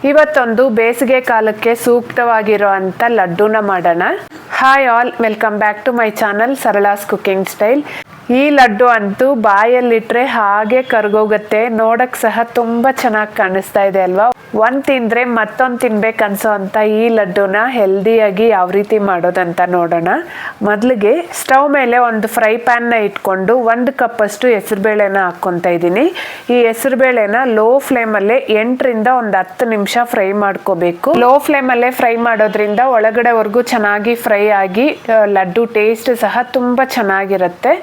ಇವತ್ತೊಂದು ಬೇಸಿಗೆ ಕಾಲಕ್ಕೆ ಸೂಕ್ತವಾಗಿರುವಂತ ಲಡ್ಡುನ ಮಾಡೋಣ. Hi all, welcome back to my channel Sarala's cooking style. ಈ ಲಡ್ಡು ಅಂತೂ ಬಾಯಲ್ಲಿಟ್ರೆ ಹಾಗೆ ಕರ್ಗೋಗುತ್ತೆ. ನೋಡಕ್ ಸಹ ತುಂಬಾ ಚೆನ್ನಾಗಿ ಕಾಣಿಸ್ತಾ ಇದೆ ಅಲ್ವಾ. ಒಂದ್ ತಿಂದ್ರೆ ಮತ್ತೊಂದು ತಿನ್ಬೇಕನ್ಸೋ ಅಂತ ಈ ಲಡ್ಡುನ ಹೆಲ್ದಿಯಾಗಿ ಯಾವ ರೀತಿ ಮಾಡೋದಂತ ನೋಡೋಣ. ಮೊದಲಿಗೆ ಸ್ಟವ್ ಮೇಲೆ ಒಂದು ಫ್ರೈ ಪ್ಯಾನ್ ನ ಇಟ್ಕೊಂಡು 1 ಕಪ್ ಅಷ್ಟು ಹೆಸರುಬೇಳೆನ ಹಾಕ್ಕೊಂತ ಇದ್ದೀನಿ. ಈ ಹೆಸರುಬೇಳೆನ ಲೋ ಫ್ಲೇಮ್ ಅಲ್ಲೇ 8ರಿಂದ 10 ನಿಮಿಷ ಫ್ರೈ ಮಾಡ್ಕೋಬೇಕು. ಲೋ ಫ್ಲೇಮ್ ಅಲ್ಲೇ ಫ್ರೈ ಮಾಡೋದ್ರಿಂದ ಒಳಗಡೆವರೆಗೂ ಚೆನ್ನಾಗಿ ಫ್ರೈ ಆಗಿ ಲಡ್ಡು ಟೇಸ್ಟ್ ಸಹ ತುಂಬಾ ಚೆನ್ನಾಗಿರುತ್ತೆ.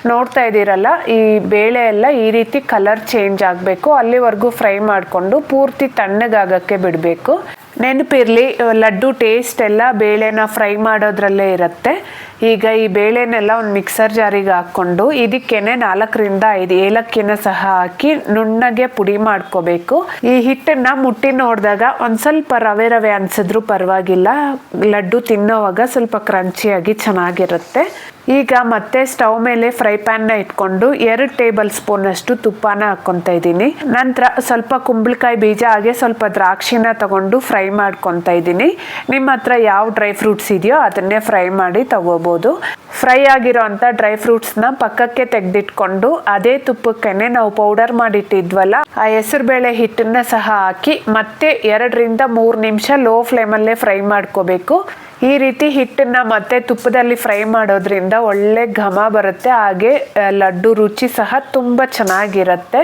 ನೋಡ್ತಾ ಇದ್ದೀರಲ್ಲ, ಈ ಬೇಳೆ ಎಲ್ಲ ಈ ರೀತಿ ಕಲರ್ ಚೇಂಜ್ ಆಗಬೇಕು. ಅಲ್ಲಿವರೆಗೂ ಫ್ರೈ ಮಾಡಿಕೊಂಡು ಪೂರ್ತಿ ತಣ್ಣಗಾಗಕ್ಕೆ ಬಿಡಬೇಕು. ನೆನಪಿರ್ಲಿ, ಲಡ್ಡು ಟೇಸ್ಟ್ ಎಲ್ಲ ಬೇಳೆನ ಫ್ರೈ ಮಾಡೋದ್ರಲ್ಲೇ ಇರುತ್ತೆ. ಈಗ ಈ ಬೇಳೆನೆಲ್ಲ ಒಂದು ಮಿಕ್ಸರ್ ಜಾರಿಗೆ ಹಾಕ್ಕೊಂಡು ಇದಕ್ಕೇನೆ 4ರಿಂದ 5 ಏಲಕ್ಕಿನ ಸಹ ಹಾಕಿ ನುಣ್ಣಗೆ ಪುಡಿ ಮಾಡ್ಕೋಬೇಕು. ಈ ಹಿಟ್ಟನ್ನ ಮುಟ್ಟಿ ನೋಡಿದಾಗ ಒಂದ್ ಸ್ವಲ್ಪ ರವೆ ಅನ್ಸಿದ್ರು ಪರವಾಗಿಲ್ಲ, ಲಡ್ಡು ತಿನ್ನೋವಾಗ ಸ್ವಲ್ಪ ಕ್ರಂಚಿಯಾಗಿ ಚೆನ್ನಾಗಿರುತ್ತೆ. ಈಗ ಮತ್ತೆ ಸ್ಟವ್ ಮೇಲೆ ಫ್ರೈ ಪ್ಯಾನ್ ನ ಇಟ್ಕೊಂಡು 2 ಟೇಬಲ್ ಸ್ಪೂನ್ ಅಷ್ಟು ತುಪ್ಪನ ಹಾಕೊಂತ ಇದ್ದೀನಿ. ನಂತರ ಸ್ವಲ್ಪ ಕುಂಬಳಕಾಯಿ ಬೀಜ ಹಾಗೆ ಸ್ವಲ್ಪ ದ್ರಾಕ್ಷಿನ ತಗೊಂಡು ಫ್ರೈ ಮಾಡ್ಕೊಂತ ಇದ್ದೀನಿ. ನಿಮ್ಮ ಹತ್ರ ಯಾವ ಡ್ರೈ ಫ್ರೂಟ್ಸ್ ಇದೆಯೋ ಅದನ್ನೇ ಫ್ರೈ ಮಾಡಿ ತಗೋಬಹುದು. ಫ್ರೈ ಆಗಿರೋ ಅಂತ ಡ್ರೈ ಫ್ರೂಟ್ಸ್ ನ ಪಕ್ಕಕ್ಕೆ ತೆಗೆದಿಟ್ಕೊಂಡು ಅದೇ ತುಪ್ಪಕ್ಕೇನೆ ನಾವು ಪೌಡರ್ ಮಾಡಿಟ್ಟಿದ್ವಲ್ಲ ಆ ಹೆಸರುಬೇಳೆ ಹಿಟ್ಟನ್ನ ಸಹ ಹಾಕಿ ಮತ್ತೆ 2ರಿಂದ 3 ನಿಮಿಷ ಲೋ ಫ್ಲೇಮ್ ಅಲ್ಲೇ ಫ್ರೈ ಮಾಡ್ಕೋಬೇಕು. ಈ ರೀತಿ ಹಿಟ್ಟನ್ನ ಮತ್ತೆ ತುಪ್ಪದಲ್ಲಿ ಫ್ರೈ ಮಾಡೋದ್ರಿಂದ ಒಳ್ಳೆ ಘಮ ಬರುತ್ತೆ, ಹಾಗೆ ಲಡ್ಡು ರುಚಿ ಸಹ ತುಂಬಾ ಚೆನ್ನಾಗಿರುತ್ತೆ.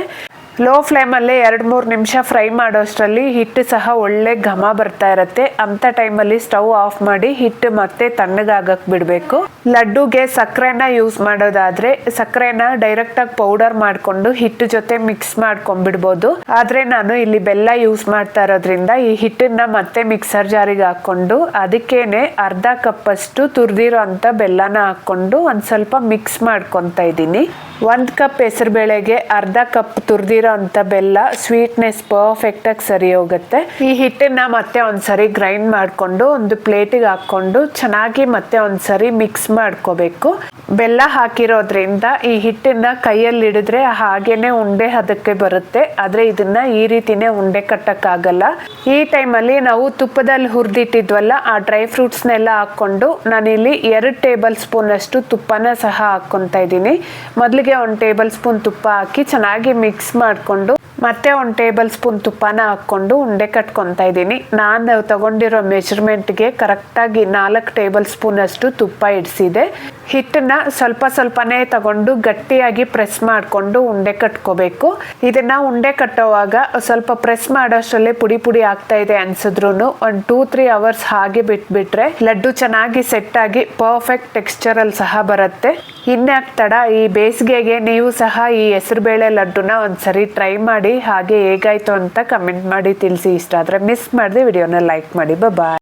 ಲೋ ಫ್ಲೇಮಲ್ಲೇ 2-3 ನಿಮಿಷ ಫ್ರೈ ಮಾಡೋಷ್ಟರಲ್ಲಿ ಹಿಟ್ಟು ಸಹ ಒಳ್ಳೆ ಘಮ ಬರ್ತಾ ಇರುತ್ತೆ. ಅಂತ ಟೈಮಲ್ಲಿ ಸ್ಟವ್ ಆಫ್ ಮಾಡಿ ಹಿಟ್ಟು ಮತ್ತೆ ತಣ್ಣಗಾಗಕ್ಕೆ ಬಿಡಬೇಕು. ಲಡ್ಡುಗೆ ಸಕ್ಕರೆನ ಯೂಸ್ ಮಾಡೋದಾದ್ರೆ ಸಕ್ಕರೆನ ಡೈರೆಕ್ಟಾಗಿ ಪೌಡರ್ ಮಾಡಿಕೊಂಡು ಹಿಟ್ಟು ಜೊತೆ ಮಿಕ್ಸ್ ಮಾಡ್ಕೊಂಡ್ಬಿಡ್ಬೋದು. ಆದರೆ ನಾನು ಇಲ್ಲಿ ಬೆಲ್ಲ ಯೂಸ್ ಮಾಡ್ತಾ ಇರೋದ್ರಿಂದ ಈ ಹಿಟ್ಟನ್ನ ಮತ್ತೆ ಮಿಕ್ಸರ್ ಜಾರಿಗೆ ಹಾಕ್ಕೊಂಡು ಅದಕ್ಕೇನೆ 1/2 ಕಪ್ ಅಷ್ಟು ತುರಿದಿರೋ ಅಂತ ಬೆಲ್ಲನ ಹಾಕ್ಕೊಂಡು ಒಂದು ಸ್ವಲ್ಪ ಮಿಕ್ಸ್ ಮಾಡ್ಕೊತಾ ಇದ್ದೀನಿ. 1 ಕಪ್ ಹೆಸರುಬೇಳೆಗೆ 1/2 ಕಪ್ ತುರಿದಿರೋ ಅಂತ ಬೆಲ್ಲ ಸ್ವೀಟ್ನೆಸ್ ಪರ್ಫೆಕ್ಟ್ ಆಗಿ ಸರಿ ಹೋಗುತ್ತೆ. ಈ ಹಿಟ್ಟನ್ನ ಮತ್ತೆ ಒಂದ್ಸರಿ ಗ್ರೈಂಡ್ ಮಾಡ್ಕೊಂಡು ಒಂದು ಪ್ಲೇಟಿಗೆ ಹಾಕೊಂಡು ಚೆನ್ನಾಗಿ ಮತ್ತೆ ಒಂದ್ಸರಿ ಮಿಕ್ಸ್ ಮಾಡ್ಕೋಬೇಕು. ಬೆಲ್ಲ ಹಾಕಿರೋದ್ರಿಂದ ಈ ಹಿಟ್ಟನ್ನ ಕೈಯಲ್ಲಿ ಹಿಡಿದ್ರೆ ಹಾಗೇನೆ ಉಂಡೆ ಹದಕ್ಕೆ ಬರುತ್ತೆ. ಆದ್ರೆ ಇದನ್ನ ಈ ರೀತಿನೇ ಉಂಡೆ ಕಟ್ಟಕ್ಕಾಗಲ್ಲ. ಈ ಟೈಮಲ್ಲಿ ನಾವು ತುಪ್ಪದಲ್ಲಿ ಹುರಿದಿಟ್ಟಿದ್ವಲ್ಲ ಆ ಡ್ರೈ ಫ್ರೂಟ್ಸ್ನೆಲ್ಲ ಹಾಕೊಂಡು ನಾನಿಲ್ಲಿ 2 ಟೇಬಲ್ ಸ್ಪೂನ್ ಅಷ್ಟು ತುಪ್ಪನ ಸಹ ಹಾಕ್ಕೊಂತ ಇದ್ದೀನಿ. ಮೊದಲಿಗೆ 1 ಟೇಬಲ್ ಸ್ಪೂನ್ ತುಪ್ಪ ಹಾಕಿ ಚೆನ್ನಾಗಿ ಮಿಕ್ಸ್ ಮಾಡ್ಕೊಂಡು ಮತ್ತೆ 1 ಟೇಬಲ್ ಸ್ಪೂನ್ ತುಪ್ಪನ ಹಾಕ್ಕೊಂಡು ಉಂಡೆ ಕಟ್ಕೊತಾ ಇದ್ದೀನಿ. ನಾನು ತಗೊಂಡಿರೋ ಮೆಜರ್ಮೆಂಟ್ಗೆ ಕರೆಕ್ಟಾಗಿ 4 ಟೇಬಲ್ ಸ್ಪೂನ್ ಅಷ್ಟು ತುಪ್ಪ ಇಡಿಸಿದೆ. ಹಿಟ್ಟನ್ನ ಸ್ವಲ್ಪನೇ ತಗೊಂಡು ಗಟ್ಟಿಯಾಗಿ ಪ್ರೆಸ್ ಮಾಡಿಕೊಂಡು ಉಂಡೆ ಕಟ್ಕೋಬೇಕು. ಇದನ್ನ ಉಂಡೆ ಕಟ್ಟೋವಾಗ ಸ್ವಲ್ಪ ಪ್ರೆಸ್ ಮಾಡೋಷ್ಟರಲ್ಲೇ ಪುಡಿ ಆಗ್ತಾ ಇದೆ ಅನ್ಸಿದ್ರು ಒಂದು 2-3 ಅವರ್ಸ್ ಹಾಗೆ ಬಿಟ್ಬಿಟ್ರೆ ಲಡ್ಡು ಚೆನ್ನಾಗಿ ಸೆಟ್ ಆಗಿ ಪರ್ಫೆಕ್ಟ್ ಟೆಕ್ಸ್ಚರ್ ಅಲ್ಲಿ ಸಹ ಬರುತ್ತೆ. ಇನ್ಯಾಕ್ ತಡ, ಈ ಬೇಸಿಗೆಗೆ ನೀವು ಸಹ ಈ ಹೆಸರುಬೇಳೆ ಲಡ್ಡುನ ಒಂದ್ಸರಿ ಟ್ರೈ ಮಾಡಿ ಹಾಗೆ ಹೇಗಾಯ್ತು ಅಂತ ಕಮೆಂಟ್ ಮಾಡಿ ತಿಳಿಸಿ. ಇಷ್ಟ ಆದ್ರೆ ಮಿಸ್ ಮಾಡದೆ ವಿಡಿಯೋನ ಲೈಕ್ ಮಾಡಿ. ಬಾಯ್.